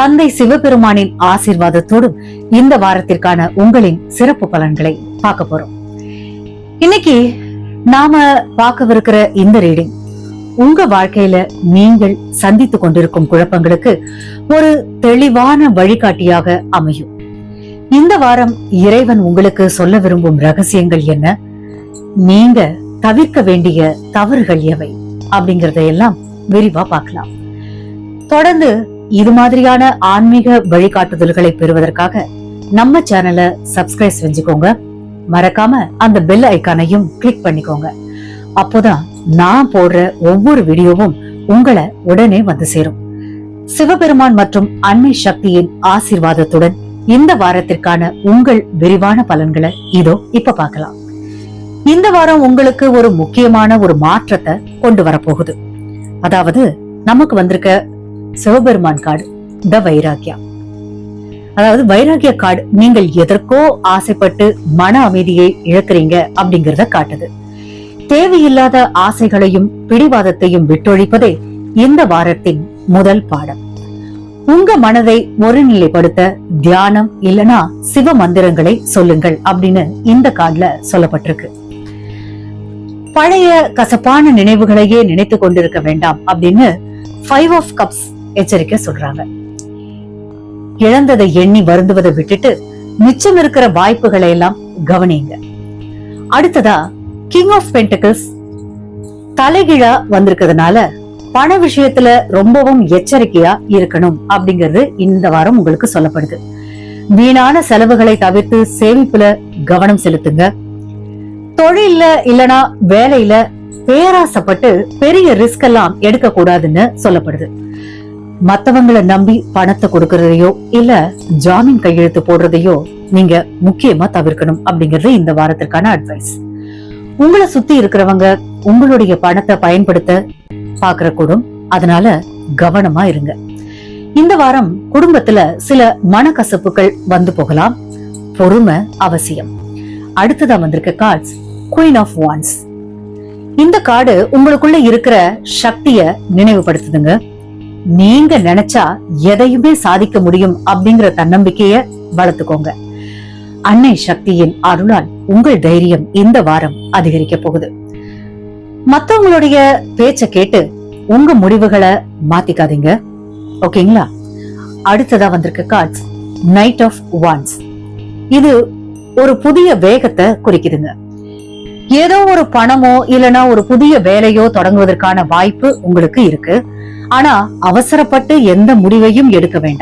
தந்தை சிவபெருமானின் ஆசீர்வாதத்தோடும் இந்த வாரத்திற்கான உங்களின் சிறப்பு பலன்களை பார்க்க போறோம். இன்னைக்கு நாம பார்க்கவிருக்கிற இந்த ரீடிங் உங்க வாழ்க்கையில நீங்கள் சந்தித்துக் கொண்டிருக்கும் குழப்பங்களுக்கு ஒரு தெளிவான வழிகாட்டியாக அமையும். இந்த வாரம் இறைவன் உங்களுக்கு சொல்ல விரும்பும் ரகசியங்கள் என்ன, நீங்க தவிர்க்க வேண்டிய தவறுகள் எவை அப்படிங்கறதையெல்லாம் விரிவா பார்க்கலாம். தொடர்ந்து இது மாதிரியான ஆன்மீக வழிகாட்டுதல்களை பெறுவதற்காக நம்ம சேனலை சப்ஸ்கிரைப் செஞ்சுக்கோங்க. மறக்காம அந்த பெல் ஐக்கானையும் கிளிக் பண்ணிக்கோங்க. அப்போதான் நான் போடுற ஒவ்வொரு வீடியோவும் உங்களை உடனே வந்து சேரும். சிவபெருமான் மற்றும் அன்னை சக்தியின் ஆசீர்வாதத்துடன் இந்த வாரத்திற்கான உங்கள் விரிவான பலன்களை இதோ இப்ப பார்க்கலாம். இந்த வாரம் உங்களுக்கு ஒரு முக்கியமான ஒரு மாற்றத்தை கொண்டு வரப்போகுது. அதாவது நமக்கு வந்திருக்க சிவபெருமான் கார்டு த வைராக்கியா. அதாவது வைராக்கிய கார்டு நீங்கள் எதற்கோ ஆசைப்பட்டு மன அமைதியை இழக்கிறீங்க அப்படிங்கறத காட்டுது. தேவையில்லாத ஆசைகளையும் பிடிவாதத்தையும் விட்டொழிப்பதே இந்த வாரத்தின் முதல் பாடம். உங்க மனதை ஒருநிலைப்படுத்த தியானம் இல்லனா சிவ மந்திரங்களை சொல்லுங்கள் அப்படின்னு இந்த கார்டுல சொல்லப்பட்டிருக்கு. பழைய கசப்பான நினைவுகளையே நினைத்து கொண்டிருக்க வேண்டாம் அப்படின்னு 5 of Cups எச்சரிக்கை சொல்றாங்க. இழந்ததை எண்ணி வருந்துவதை விட்டுட்டு மிச்சம் இருக்கிற வாய்ப்புகளை எல்லாம் கவனிங்க. அடுத்ததா கிங் ஆஃப் பென்டிகிள்ஸ் தலைகீழா வந்திருக்கிறதுனால பண விஷயத்துல ரொம்பவும் எச்சரிக்கையா இருக்கணும் அப்படிங்கிறது இந்த வாரம் உங்களுக்கு சொல்லப்படுது. வீணான செலவுகளை தவிர்த்து சேமிப்புல கவனம் செலுத்துங்க. தொழில்ல இல்லனா வேலையில பேராசப்பட்டு பெரிய ரிஸ்க் எல்லாம் எடுக்க கூடாதுன்னு சொல்லப்படுது. மத்தவங்களை நம்பி பணத்தை கொடுக்கறதையோ இல்ல ஜாமீன் கையெழுத்து போடுறதையோ நீங்க முக்கியமா தவிர்க்கணும் அப்படிங்கிறது இந்த வாரத்திற்கான அட்வைஸ். உங்களை சுத்தி இருக்கிறவங்க உங்களுடைய பணத்தை பயன்படுத்த பாக்குற கூடும், அதனால கவனமா இருங்க. இந்த வாரம் குடும்பத்துல சில மனக்கசப்புகள் வந்து போகலாம், பொறுமை அவசியம். அடுத்ததா வந்திருக்க கார்ட்ஸ் குயின் ஆஃப் வான்ஸ். இந்த கார்டு உங்களுக்குள்ள இருக்கிற சக்திய நினைவுபடுத்துதுங்க. நீங்க நினைச்சா எதையுமே சாதிக்க முடியும் அப்படிங்கிற தன்னம்பிக்கைய வளர்த்துக்கோங்க. அன்னை சக்தியின் அருளால் உங்கள் தைரியம் இந்த வாரம் அதிகரிக்க போகுது. மத்தவங்களுடைய பேச்ச கேட்டு உங்க முடிவுகளை மாத்திக்காதீங்க, ஓகேங்களா? அடுத்ததா வந்திருக்க கார்ட்ஸ் நைட் ஆஃப் வான்ஸ். இது ஒரு புதிய வேகத்தை குறிக்குதுங்க. ஏதோ ஒரு பணமோ இல்லனா ஒரு புதிய வேலையோ தொடங்குவதற்கான வாய்ப்பு உங்களுக்கு இருக்கு. ஆனா அவசரப்பட்டு எந்த முடிவையும் எடுக்க வேண்டாம்.